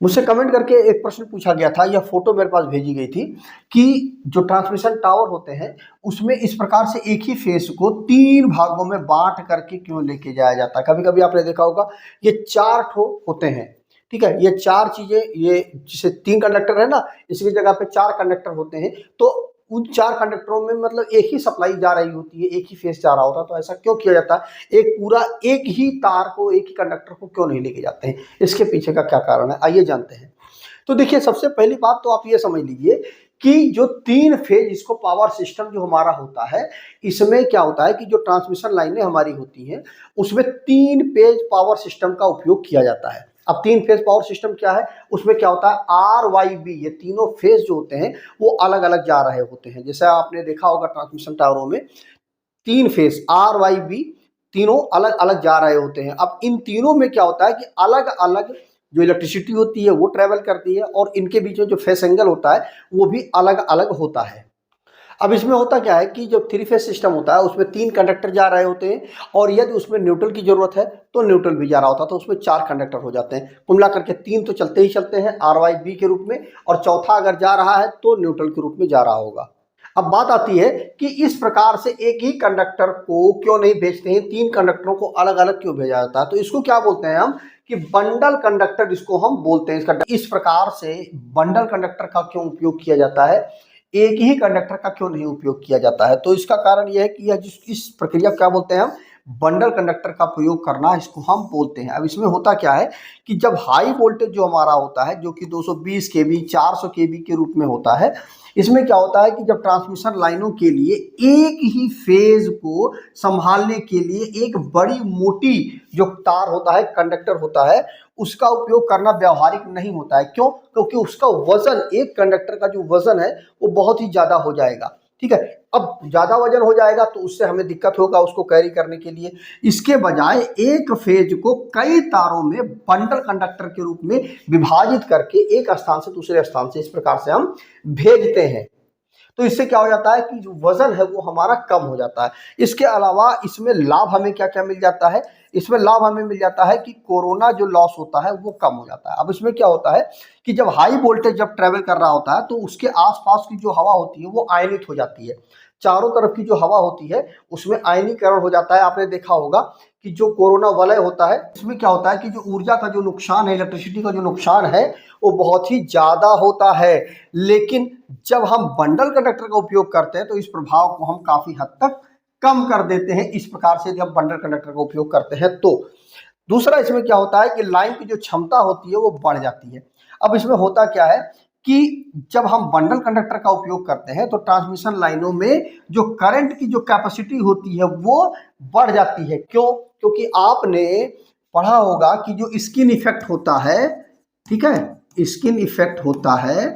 मुझसे कमेंट करके एक प्रश्न पूछा गया था, यह फोटो मेरे पास भेजी गई थी कि जो ट्रांसमिशन टावर होते हैं उसमें इस प्रकार से एक ही फेस को 3 भागों में बांट करके क्यों लेके जाया जाता है। कभी कभी आपने देखा होगा ये 4 ठो होते हैं, ठीक है, ये 4 चीजें, ये जैसे 3 कंडक्टर है ना, इसकी जगह पे 4 कंडक्टर होते हैं, तो उन 4 कंडक्टरों में मतलब एक ही सप्लाई जा रही होती है, एक ही फेस जा रहा होता है। तो ऐसा क्यों किया जाता है, एक पूरा एक ही तार को, एक ही कंडक्टर को क्यों नहीं लेके जाते हैं, इसके पीछे का क्या कारण है, आइए जानते हैं। तो देखिए, सबसे पहली बात तो आप ये समझ लीजिए कि जो 3 फेज इसको पावर सिस्टम जो हमारा होता है, इसमें क्या होता है कि जो ट्रांसमिशन लाइनें हमारी होती हैं उसमें 3 फेज पावर सिस्टम का उपयोग किया जाता है। अब 3 फेज पावर सिस्टम क्या है, उसमें क्या होता है, आर वाई बी, ये तीनों फेज जो होते हैं वो अलग अलग जा रहे होते हैं। जैसे आपने देखा होगा ट्रांसमिशन टावरों में 3 फेज आर वाई बी तीनों अलग अलग जा रहे होते हैं। अब इन तीनों में क्या होता है कि अलग अलग जो इलेक्ट्रिसिटी होती है वो ट्रेवल करती है, और इनके बीच में जो फेस एंगल होता है वो भी अलग अलग होता है। अब इसमें होता क्या है कि जो 3 फेज सिस्टम होता है उसमें 3 कंडक्टर जा रहे होते हैं, और यदि उसमें न्यूट्रल की जरूरत है तो न्यूट्रल भी जा रहा होता है, तो उसमें 4 कंडक्टर हो जाते हैं। कुल मिला करके 3 तो चलते ही चलते हैं आर वाई बी के रूप में, और चौथा अगर जा रहा है तो न्यूट्रल के रूप में जा रहा होगा। अब बात आती है कि इस प्रकार से एक ही कंडक्टर को क्यों नहीं भेजते हैं, 3 कंडक्टरों को अलग अलग क्यों भेजा जाता है। तो इसको क्या बोलते हैं हम कि बंडल कंडक्टर, जिसको हम बोलते हैं। इसका इस प्रकार से बंडल कंडक्टर का क्यों उपयोग किया जाता है, एक ही कंडक्टर का क्यों नहीं उपयोग किया जाता है। तो इसका कारण यह है कि यह इस प्रक्रिया क्या बोलते हैं हम, बंडल कंडक्टर का प्रयोग करना, इसको हम बोलते हैं। अब इसमें होता क्या है कि जब हाई वोल्टेज जो हमारा होता है, जो कि 220 केवी 400 केवी के रूप में होता है, इसमें क्या होता है कि जब ट्रांसमिशन लाइनों के लिए एक ही फेज को संभालने के लिए एक बड़ी मोटी जो तार होता है, कंडक्टर होता है, उसका उपयोग करना व्यावहारिक नहीं होता है। क्यों? क्योंकि उसका वजन, एक कंडक्टर का जो वजन है वो बहुत ही ज्यादा हो जाएगा, ठीक है। अब ज्यादा वजन हो जाएगा तो उससे हमें दिक्कत होगा उसको कैरी करने के लिए। इसके बजाय एक फेज को कई तारों में बंडल कंडक्टर के रूप में विभाजित करके एक स्थान से दूसरे स्थान से इस प्रकार से हम भेजते हैं। तो इससे क्या हो जाता है कि जो वजन है वो हमारा कम हो जाता है। इसके अलावा इसमें लाभ हमें क्या क्या मिल जाता है, इसमें लाभ हमें मिल जाता है कि कोरोना जो लॉस होता है वो कम हो जाता है। अब इसमें क्या होता है कि जब हाई वोल्टेज जब ट्रेवल कर रहा होता है तो उसके आसपास की जो हवा होती है वो आयनित हो जाती है। चारों तरफ की जो हवा होती है उसमें आयनीकरण हो जाता है। आपने देखा होगा कि जो कोरोना वलय होता है इसमें क्या होता है कि जो ऊर्जा का जो नुकसान है, इलेक्ट्रिसिटी का जो नुकसान है वो बहुत ही ज्यादा होता है। लेकिन जब हम बंडल कंडक्टर का उपयोग करते हैं तो इस प्रभाव को हम काफी हद तक कम कर देते हैं। इस प्रकार से जब बंडल कंडक्टर का उपयोग करते हैं तो दूसरा इसमें क्या होता है कि लाइन की जो क्षमता होती है वो बढ़ जाती है। अब इसमें होता क्या है कि जब हम बंडल कंडक्टर का उपयोग करते हैं तो ट्रांसमिशन लाइनों में जो करंट की जो कैपेसिटी होती है वो बढ़ जाती है। क्यों? क्योंकि आपने पढ़ा होगा कि जो स्किन इफेक्ट होता है, ठीक है, स्किन इफेक्ट होता है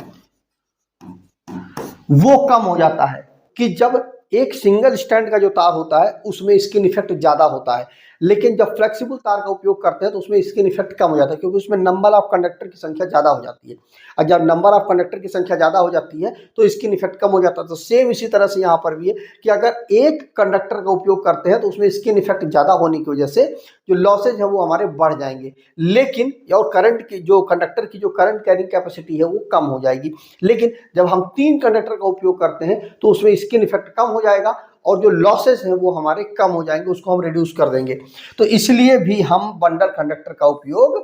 वो कम हो जाता है। कि जब एक सिंगल स्टैंड का जो तार होता है उसमें स्किन इफेक्ट ज्यादा होता है, लेकिन जब फ्लेक्सिबल तार का उपयोग करते हैं तो उसमें स्किन इफेक्ट कम हो जाता है, क्योंकि उसमें नंबर ऑफ कंडक्टर की संख्या ज्यादा हो जाती है। और जब नंबर ऑफ कंडक्टर की संख्या ज्यादा हो जाती है तो स्किन इफेक्ट कम हो जाता है। तो सेम इसी तरह से यहाँ पर भी है कि अगर एक कंडक्टर का उपयोग करते हैं तो उसमें स्किन इफेक्ट ज्यादा होने की वजह से जो लॉसेज है वो हमारे बढ़ जाएंगे, लेकिन और करंट की जो कंडक्टर की जो करंट कैरिंग कैपेसिटी है वो कम हो जाएगी। लेकिन जब हम 3 कंडक्टर का उपयोग करते हैं तो उसमें स्किन इफेक्ट कम हो जाएगा और जो लॉसेस हैं वो हमारे कम हो जाएंगे, उसको हम रिड्यूस कर देंगे। तो इसलिए भी हम बंडल कंडक्टर का उपयोग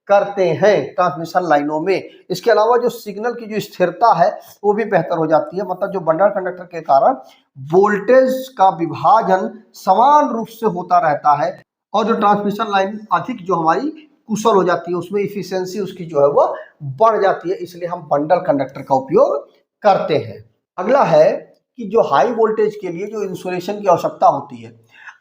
करते हैं ट्रांसमिशन लाइनों में। इसके अलावा जो सिग्नल की जो स्थिरता है वो भी बेहतर हो जाती है। मतलब जो बंडल कंडक्टर के कारण वोल्टेज का विभाजन समान रूप से होता रहता है, और जो ट्रांसमिशन लाइन अधिक जो हमारी कुशल हो जाती है, उसमें इफिशियंसी उसकी जो है वो बढ़ जाती है। इसलिए हम बंडल कंडक्टर का उपयोग करते हैं। अगला है कि जो हाई वोल्टेज के लिए जो इंसुलेशन की आवश्यकता होती है।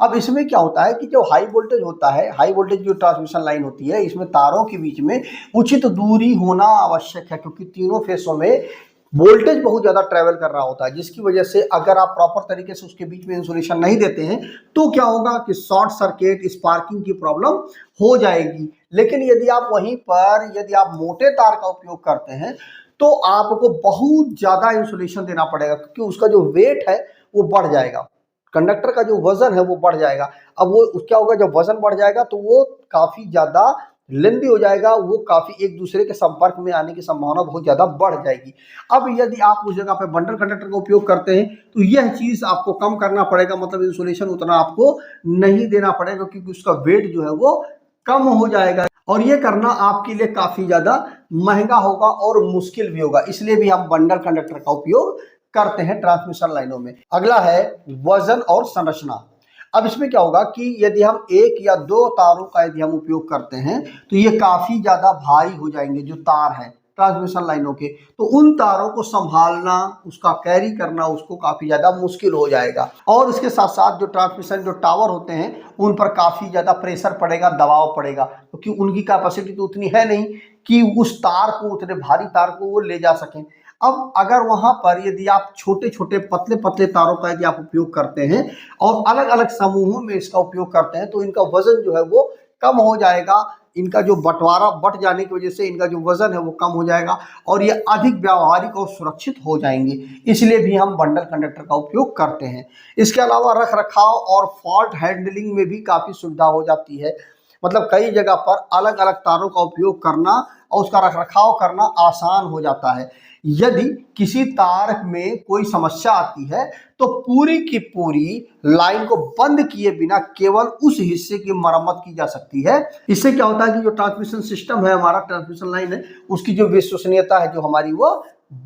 अब इसमें क्या होता है कि जो हाई वोल्टेज होता है, हाई वोल्टेज जो ट्रांसमिशन लाइन होती है, इसमें तारों के बीच में उचित दूरी होना आवश्यक है, क्योंकि तीनों फेसों में वोल्टेज बहुत ज्यादा ट्रेवल कर रहा होता है, जिसकी वजह से अगर आप प्रॉपर तरीके से उसके बीच में इंसुलेशन नहीं देते हैं तो क्या होगा कि शॉर्ट सर्किट, स्पार्किंग की प्रॉब्लम हो जाएगी। लेकिन यदि आप वहीं पर यदि आप मोटे तार का उपयोग करते हैं तो आपको बहुत ज्यादा इंसुलेशन देना पड़ेगा, क्योंकि उसका जो वेट है वो बढ़ जाएगा, कंडक्टर का जो वजन है वो बढ़ जाएगा। अब वो क्या होगा, जब वजन बढ़ जाएगा तो वो काफी ज्यादा लेंदी हो जाएगा, वो काफ़ी एक दूसरे के संपर्क में आने की संभावना बहुत ज़्यादा बढ़ जाएगी। अब यदि आप उस जगह पे बंडल कंडक्टर का उपयोग करते हैं तो यह चीज़ आपको कम करना पड़ेगा, मतलब इंसुलेशन उतना आपको नहीं देना पड़ेगा, क्योंकि उसका वेट जो है वो कम हो जाएगा और ये करना आपके लिए काफ़ी ज़्यादा महंगा होगा और मुश्किल भी होगा। इसलिए भी हम बंडल कंडक्टर का उपयोग करते हैं ट्रांसमिशन लाइनों में। अगला है वजन और संरचना। अब इसमें क्या होगा कि यदि हम एक या दो तारों का यदि हम उपयोग करते हैं तो ये काफ़ी ज़्यादा भारी हो जाएंगे, जो तार हैं ट्रांसमिशन लाइनों के, तो उन तारों को संभालना, उसका कैरी करना उसको काफ़ी ज़्यादा मुश्किल हो जाएगा। और उसके साथ साथ जो ट्रांसमिशन जो टावर होते हैं उन पर काफ़ी ज़्यादा प्रेशर पड़ेगा, दबाव पड़ेगा, क्योंकि उनकी कैपेसिटी तो उतनी है नहीं कि उस तार को, उतने भारी तार को वो ले जा सकें। अब अगर वहां पर यदि आप छोटे छोटे पतले पतले तारों का यदि आप उपयोग करते हैं और अलग अलग समूहों में इसका उपयोग करते हैं तो इनका वजन जो है वो कम हो जाएगा, इनका जो बंटवारा बट जाने की वजह से इनका जो वजन है वो कम हो जाएगा और ये अधिक व्यावहारिक और सुरक्षित हो जाएंगे। इसलिए भी हम बंडल कंडक्टर का उपयोग करते हैं। इसके अलावा रख रखाव और फॉल्ट हैंडलिंग में भी काफ़ी सुविधा हो जाती है, मतलब कई जगह पर अलग अलग तारों का उपयोग करना और उसका रख रखाव करना आसान हो जाता है। यदि किसी तार में कोई समस्या आती है तो पूरी की पूरी लाइन को बंद किए बिना केवल उस हिस्से की मरम्मत की जा सकती है। इससे क्या होता है कि जो ट्रांसमिशन सिस्टम है, हमारा ट्रांसमिशन लाइन है, उसकी जो विश्वसनीयता है जो हमारी वो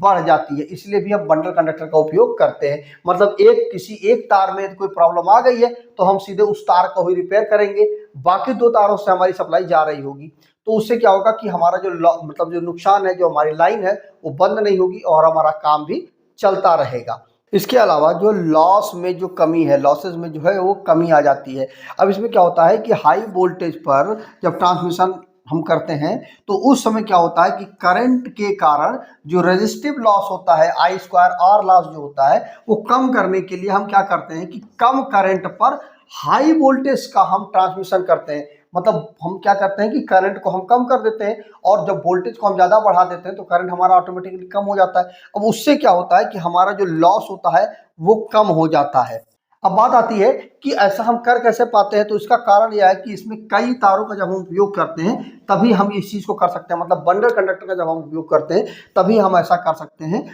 बढ़ जाती है। इसलिए भी हम बंडल कंडक्टर का उपयोग करते हैं, मतलब किसी एक तार में कोई प्रॉब्लम आ गई है तो हम सीधे उस तार को ही रिपेयर करेंगे, बाकी दो तारों से हमारी सप्लाई जा रही होगी, तो उससे क्या होगा कि हमारा जो मतलब जो नुकसान है, जो हमारी लाइन है वो बंद नहीं होगी और हमारा काम भी चलता रहेगा। इसके अलावा जो लॉस में जो कमी है, लॉसेज में जो है वो कमी आ जाती है। अब इसमें क्या होता है कि हाई वोल्टेज पर जब ट्रांसमिशन हम करते हैं तो उस समय क्या होता है कि करंट के कारण जो रेजिस्टिव लॉस होता है, आई स्क्वायर आर लॉस जो होता है, वो कम करने के लिए हम क्या करते हैं कि कम करंट पर हाई वोल्टेज का हम ट्रांसमिशन करते हैं। मतलब हम क्या करते हैं कि करंट को हम कम कर देते हैं और जब वोल्टेज को हम ज़्यादा बढ़ा देते हैं तो करंट हमारा ऑटोमेटिकली कम हो जाता है। अब उससे क्या होता है कि हमारा जो लॉस होता है वो कम हो जाता है। अब बात आती है कि ऐसा हम कर कैसे पाते हैं, तो इसका कारण यह है कि इसमें कई तारों का जब हम उपयोग करते हैं तभी हम इस चीज़ को कर सकते हैं, मतलब बंडल कंडक्टर का जब हम उपयोग करते हैं तभी हम ऐसा कर सकते हैं।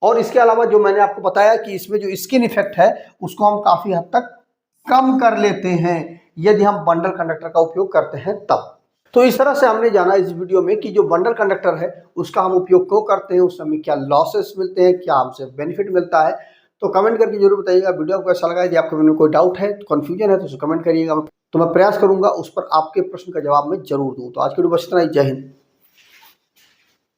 और इसके अलावा जो मैंने आपको बताया कि इसमें जो स्किन इफेक्ट है उसको हम काफ़ी हद तक कम कर लेते हैं यदि हम बंडल कंडक्टर का उपयोग करते हैं तब। तो इस तरह से हमने जाना इस वीडियो में कि जो बंडल कंडक्टर है उसका हम उपयोग क्यों करते हैं, उस समय क्या लॉसेस मिलते हैं, क्या हमसे बेनिफिट मिलता है। तो कमेंट करके जरूर बताइएगा। वीडियो आपको कैसा लगा, यदि आपके मन में कोई डाउट है, कन्फ्यूजन है तो उसे कमेंट करिएगा, तो मैं प्रयास करूंगा उस पर आपके प्रश्न का जवाब मैं जरूर दूँ। तो आज की वीडियो बस इतना ही। जय हिंद।